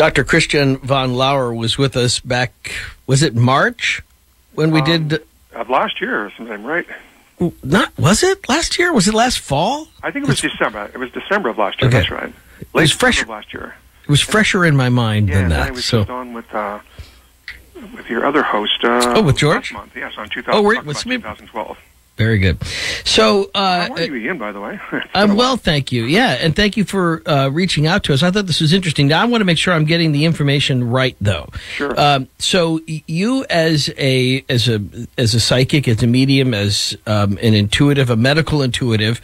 Dr. Christian von Lähr was with us back, was it March when we did? Of last year or something, right? Was it last year? Was it last fall? I think it was December. It was December of last year, okay. That's right. It was fresh. Of last year. It was fresher in my mind than that. I was just on with your other host. With George? Last month, yes, on 2012. Very good. So, how are you, Ian, by the way? I'm well, thank you. Yeah, and thank you for reaching out to us. I thought this was interesting. Now, I want to make sure I'm getting the information right, though. Sure. So, you as a psychic, as a medium, as an intuitive, a medical intuitive,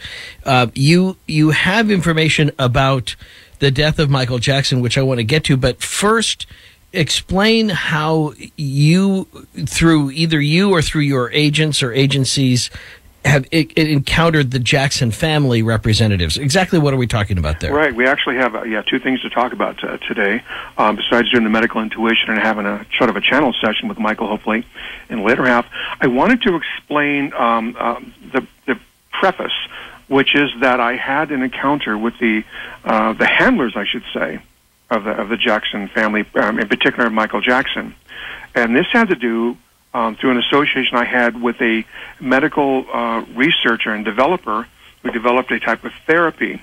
you have information about the death of Michael Jackson, which I want to get to. But first, explain how you, through either you or through your agents or agencies, have encountered the Jackson family representatives. Exactly what are we talking about there? Right. We actually have two things to talk about today. Besides doing the medical intuition and having a sort of a channel session with Michael, hopefully, in the later half, I wanted to explain the preface, which is that I had an encounter with the handlers, I should say, of the Jackson family, in particular Michael Jackson. And this had to do through an association I had with a medical researcher and developer who developed a type of therapy.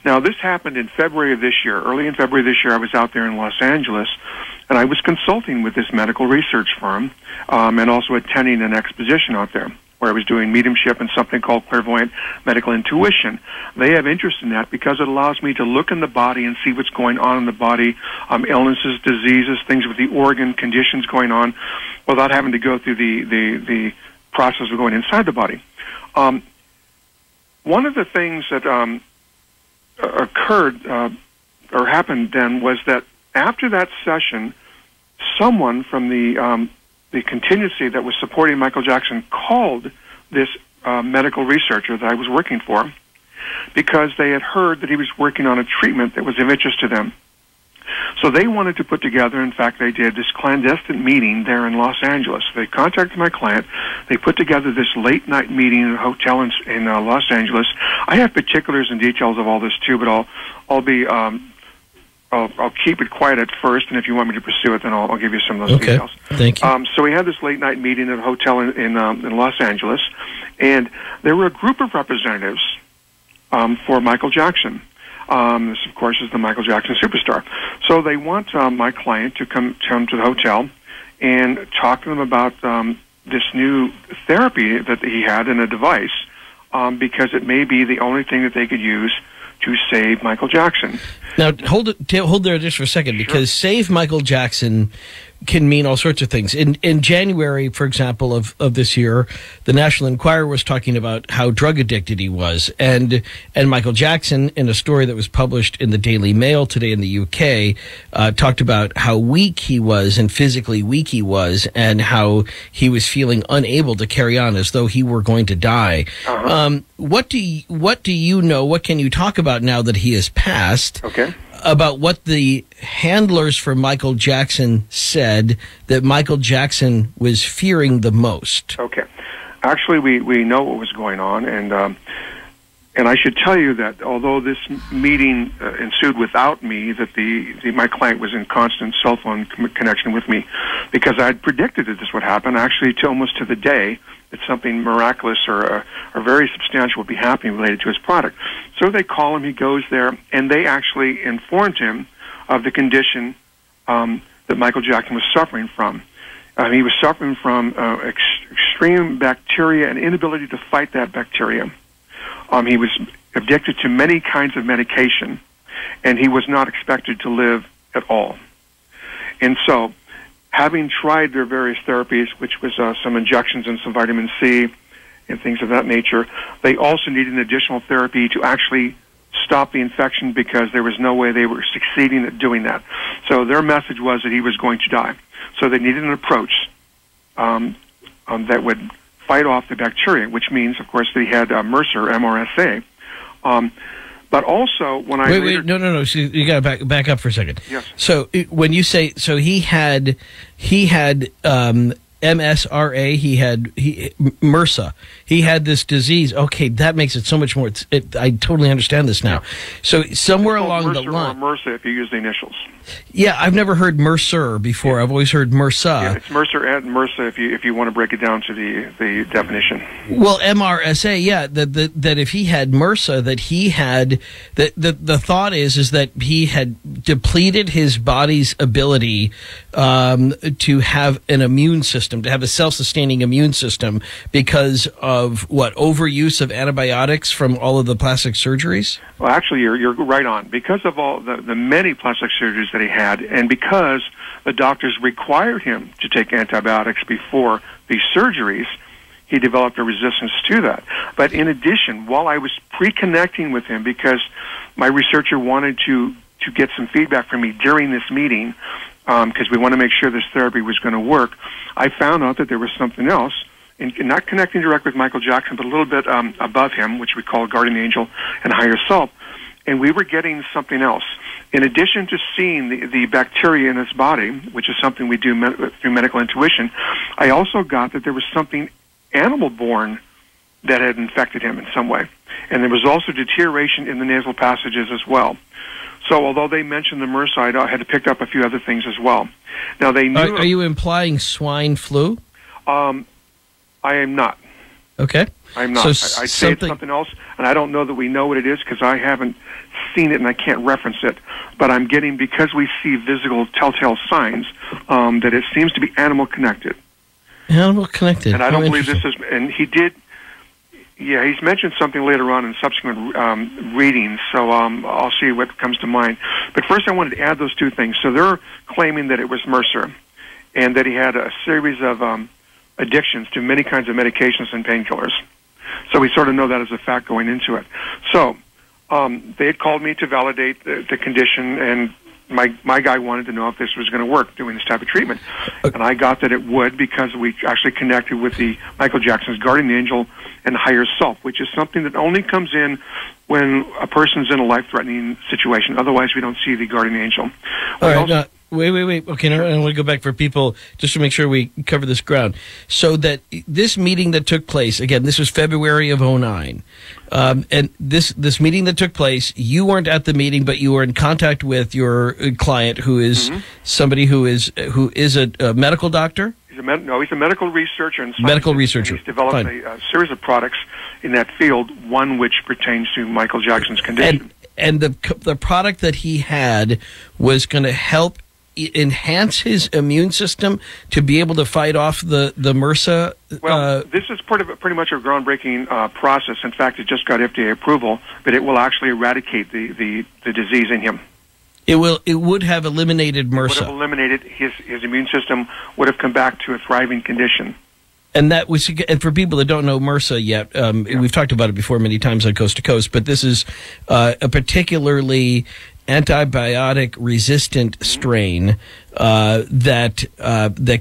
Now, this happened in February of this year. Early in February of this year, I was out there in Los Angeles, and I was consulting with this medical research firm and also attending an exposition out there, where I was doing mediumship and something called clairvoyant medical intuition. They have interest in that because it allows me to look in the body and see what's going on in the body, illnesses, diseases, things with the organ conditions going on, without having to go through the process of going inside the body. One of the things that occurred or happened then was that after that session, someone from the contingency that was supporting Michael Jackson called this medical researcher that I was working for because they had heard that he was working on a treatment that was of interest to them. So they wanted to put together, in fact they did, this clandestine meeting there in Los Angeles. They contacted my client. They put together this late night meeting in a hotel in Los Angeles. I have particulars and details of all this too, but I'll keep it quiet at first, and if you want me to pursue it, then I'll give you some of those details. Thank you. So we had this late-night meeting at a hotel in Los Angeles, and there were a group of representatives for Michael Jackson. This, of course, is the Michael Jackson superstar. So they want my client to come to the hotel and talk to them about this new therapy that he had in a device because it may be the only thing that they could use to save Michael Jackson. Now, hold there just for a second, because save Michael Jackson can mean all sorts of things. In January, for example, of this year, the National Enquirer was talking about how drug addicted he was, and Michael Jackson, in a story that was published in the Daily Mail today in the UK, talked about how weak he was and physically weak he was, and how he was feeling unable to carry on, as though he were going to die. What do you know? What can you talk about now that he has passed? Okay. About what the handlers for Michael Jackson said that Michael Jackson was fearing the most. Okay. Actually, we know what was going on, and I should tell you that although this meeting ensued without me, that my client was in constant cell phone connection with me, because I had predicted that this would happen, actually to almost to the day, that something miraculous or very substantial would be happening related to his product. So they call him, he goes there, and they actually informed him of the condition that Michael Jackson was suffering from. He was suffering from extreme bacteria and inability to fight that bacteria. He was addicted to many kinds of medication, and he was not expected to live at all. And so, having tried their various therapies, which was some injections and some vitamin C and things of that nature, they also needed an additional therapy to actually stop the infection, because there was no way they were succeeding at doing that. So their message was that he was going to die. So they needed an approach that would fight off the bacteria, which means, of course, that he had MRSA. But also, when I wait, no. So you got to back up for a second. Yes. So when you say, so he had MSRA, he had MRSA, he had this disease. Okay, that makes it so much more. I totally understand this now. So somewhere along the line, or MRSA, if you use the initials. Yeah, I've never heard Mercer before. I've always heard MRSA. Yeah, it's Mercer and MRSA if you want to break it down to the definition. Well, MRSA, yeah, that if he had MRSA, that he had the thought is that he had depleted his body's ability to have an immune system, to have a self-sustaining immune system because of overuse of antibiotics from all of the plastic surgeries. Well, actually, you're right on. Because of all the many plastic surgeries that he had, and because the doctors required him to take antibiotics before these surgeries, he developed a resistance to that. But in addition, while I was pre-connecting with him, because my researcher wanted to get some feedback from me during this meeting, because we want to make sure this therapy was going to work, I found out that there was something else. In not connecting directly with Michael Jackson, but a little bit above him, which we call guardian angel and higher self, and we were getting something else. In addition to seeing the bacteria in his body, which is something we do through medical intuition, I also got that there was something animal-born that had infected him in some way. And there was also deterioration in the nasal passages as well. So although they mentioned the MRSA, I had to pick up a few other things as well. Now they knew... Are you implying swine flu? I am not. Okay. I'm not. So I say it's something else, and I don't know that we know what it is because I haven't seen it and I can't reference it. But I'm getting, because we see visible telltale signs, that it seems to be animal connected. Animal connected. And I don't believe this is, and he did, yeah, he's mentioned something later on in subsequent readings, so I'll see what comes to mind. But first I wanted to add those two things. So they're claiming that it was Mercer and that he had a series of addictions to many kinds of medications and painkillers. So we sort of know that as a fact going into it. So they had called me to validate the condition, and my guy wanted to know if this was going to work, doing this type of treatment. And I got that it would because we actually connected with the Michael Jackson's guardian angel and higher self, which is something that only comes in when a person's in a life-threatening situation. Otherwise, we don't see the guardian angel. All right, wait. Okay, now I want to go back for people just to make sure we cover this ground. So that this meeting that took place, again, this was February of 2009, and this meeting that took place, you weren't at the meeting, but you were in contact with your client, who is somebody who is a medical doctor. He's a medical researcher and medical researcher. And he's developed a series of products in that field, one which pertains to Michael Jackson's condition. And the product that he had was going to help enhance his immune system to be able to fight off the MRSA? Well, this is pretty much a groundbreaking process. In fact, it just got FDA approval, but it will actually eradicate the disease in him. It would have eliminated MRSA. It would have eliminated his immune system, would have come back to a thriving condition. And that was, and for people that don't know MRSA yet, we've talked about it before many times on Coast to Coast, but this is a particularly antibiotic resistant strain that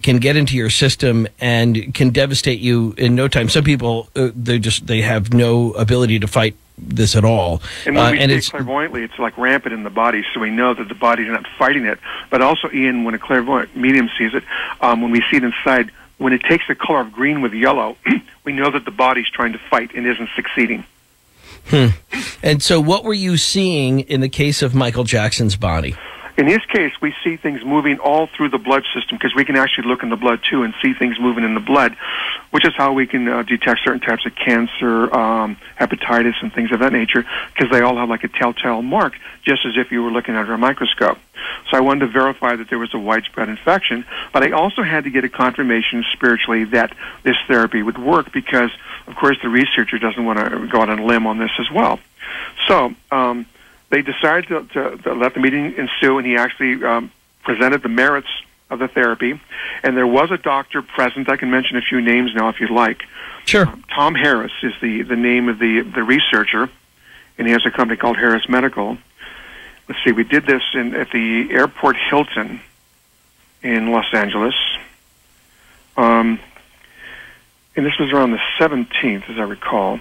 can get into your system and can devastate you in no time. Some people they have no ability to fight this at all. And when we see it clairvoyantly, it's like rampant in the body, so we know that the body's not fighting it. But also, Ian, when a clairvoyant medium sees it, when we see it inside, when it takes the color of green with yellow, we know that the body's trying to fight and isn't succeeding. And so what were you seeing in the case of Michael Jackson's body? In his case, we see things moving all through the blood system, because we can actually look in the blood, too, and see things moving in the blood, which is how we can detect certain types of cancer, hepatitis, and things of that nature, because they all have like a telltale mark, just as if you were looking under a microscope. So I wanted to verify that there was a widespread infection, but I also had to get a confirmation spiritually that this therapy would work, because, of course, the researcher doesn't want to go out on a limb on this as well. So they decided to let the meeting ensue, and he actually presented the merits of the therapy. And there was a doctor present. I can mention a few names now if you'd like. Sure. Tom Harris is the name of the researcher, and he has a company called Harris Medical. Let's see, we did this at the Airport Hilton in Los Angeles. And this was around the 17th, as I recall.